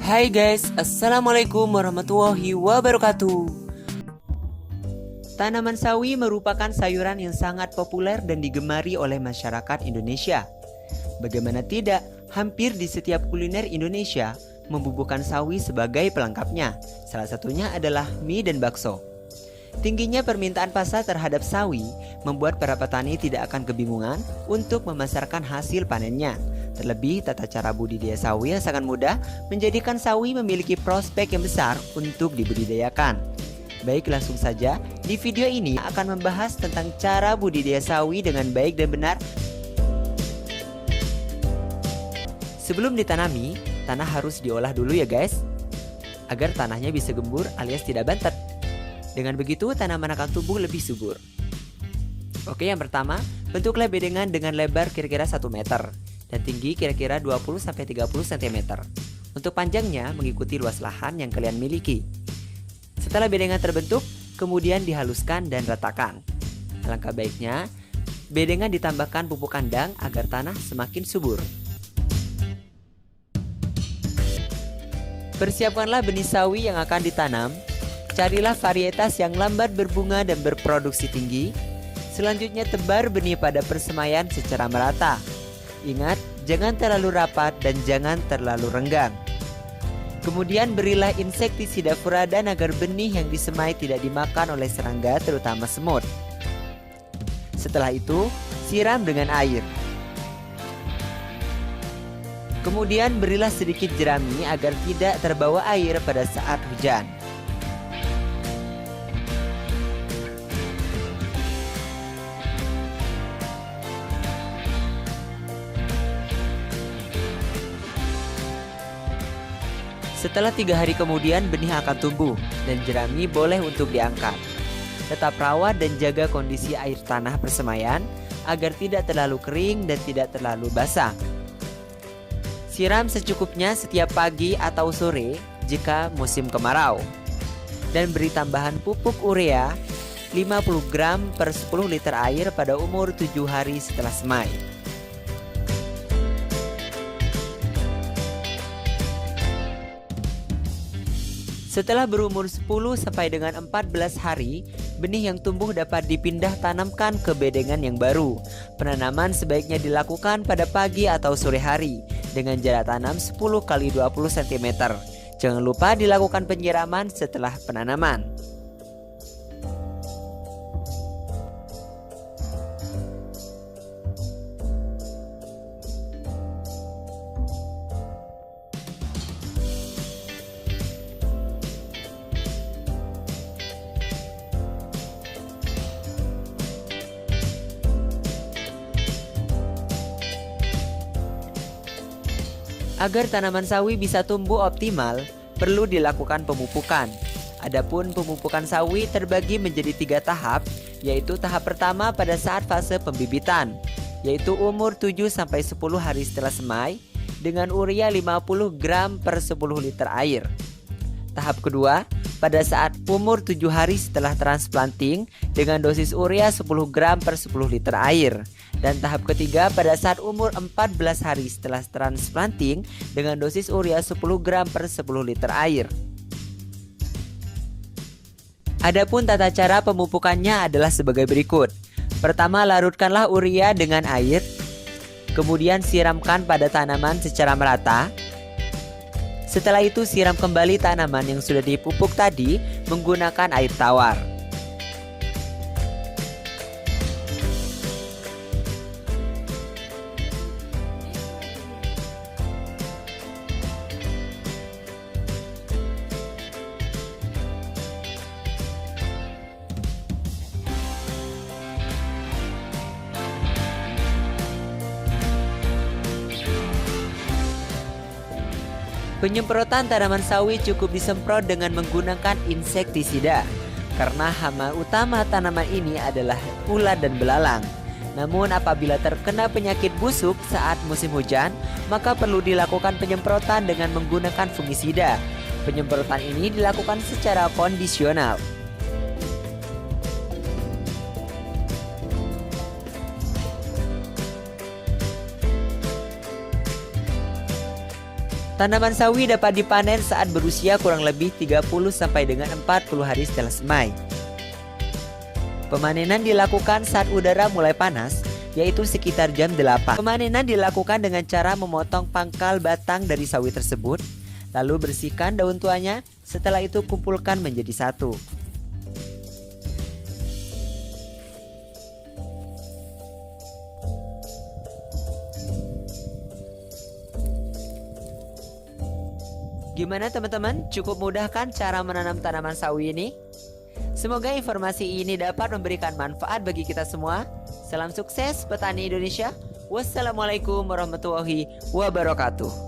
Hai guys, Assalamualaikum warahmatullahi wabarakatuh. Tanaman sawi merupakan sayuran yang sangat populer dan digemari oleh masyarakat Indonesia. Bagaimana tidak, hampir di setiap kuliner Indonesia membubuhkan sawi sebagai pelengkapnya. Salah satunya adalah mie dan bakso. Tingginya permintaan pasar terhadap sawi membuat para petani tidak akan kebingungan untuk memasarkan hasil panennya. Terlebih, tata cara budidaya sawi yang sangat mudah menjadikan sawi memiliki prospek yang besar untuk dibudidayakan. Baik, langsung saja. Di video ini akan membahas tentang cara budidaya sawi dengan baik dan benar. Sebelum ditanami, tanah harus diolah dulu ya guys, agar tanahnya bisa gembur alias tidak bantet. Dengan begitu, tanaman akan tumbuh lebih subur. Oke, yang pertama, bentuklah bedengan dengan lebar kira-kira 1 meter dan tinggi kira-kira 20-30 cm. Untuk panjangnya mengikuti luas lahan yang kalian miliki. Setelah bedengan terbentuk, kemudian dihaluskan dan ratakan. Alangkah baiknya, bedengan ditambahkan pupuk kandang agar tanah semakin subur. Persiapkanlah benih sawi yang akan ditanam. Carilah varietas yang lambat berbunga dan berproduksi tinggi. Selanjutnya tebar benih pada persemaian secara merata. Ingat, jangan terlalu rapat dan jangan terlalu renggang. Kemudian berilah insektisida furadan agar benih yang disemai tidak dimakan oleh serangga, terutama semut. Setelah itu, siram dengan air. Kemudian berilah sedikit jerami agar tidak terbawa air pada saat hujan. Setelah 3 hari kemudian benih akan tumbuh dan jerami boleh untuk diangkat. Tetap rawat dan jaga kondisi air tanah persemaian agar tidak terlalu kering dan tidak terlalu basah. Siram secukupnya setiap pagi atau sore jika musim kemarau. Dan beri tambahan pupuk urea 50 gram per 10 liter air pada umur 7 hari setelah semai. Setelah berumur 10 sampai dengan 14 hari, benih yang tumbuh dapat dipindah tanamkan ke bedengan yang baru. Penanaman sebaiknya dilakukan pada pagi atau sore hari dengan jarak tanam 10 x 20 cm. Jangan lupa dilakukan penyiraman setelah penanaman. Agar tanaman sawi bisa tumbuh optimal, perlu dilakukan pemupukan. Adapun pemupukan sawi terbagi menjadi 3 tahap, yaitu tahap pertama pada saat fase pembibitan, yaitu umur 7-10 hari setelah semai, dengan urea 50 gram per 10 liter air. Tahap kedua, pada saat umur 7 hari setelah transplanting, dengan dosis urea 10 gram per 10 liter air. Dan tahap ketiga pada saat umur 14 hari setelah transplanting dengan dosis urea 10 gram per 10 liter air. Adapun tata cara pemupukannya adalah sebagai berikut. Pertama, larutkanlah urea dengan air. Kemudian siramkan pada tanaman secara merata. Setelah itu siram kembali tanaman yang sudah dipupuk tadi menggunakan air tawar. Penyemprotan tanaman sawi cukup disemprot dengan menggunakan insektisida, karena hama utama tanaman ini adalah ulat dan belalang. Namun apabila terkena penyakit busuk saat musim hujan, maka perlu dilakukan penyemprotan dengan menggunakan fungisida. Penyemprotan ini dilakukan secara kondisional. Tanaman sawi dapat dipanen saat berusia kurang lebih 30 sampai dengan 40 hari setelah semai. Pemanenan dilakukan saat udara mulai panas, yaitu sekitar jam 8. Pemanenan dilakukan dengan cara memotong pangkal batang dari sawi tersebut, lalu bersihkan daun tuanya, setelah itu kumpulkan menjadi satu. Gimana teman-teman? Cukup mudah kan cara menanam tanaman sawi ini? Semoga informasi ini dapat memberikan manfaat bagi kita semua. Salam sukses petani Indonesia. Wassalamualaikum warahmatullahi wabarakatuh.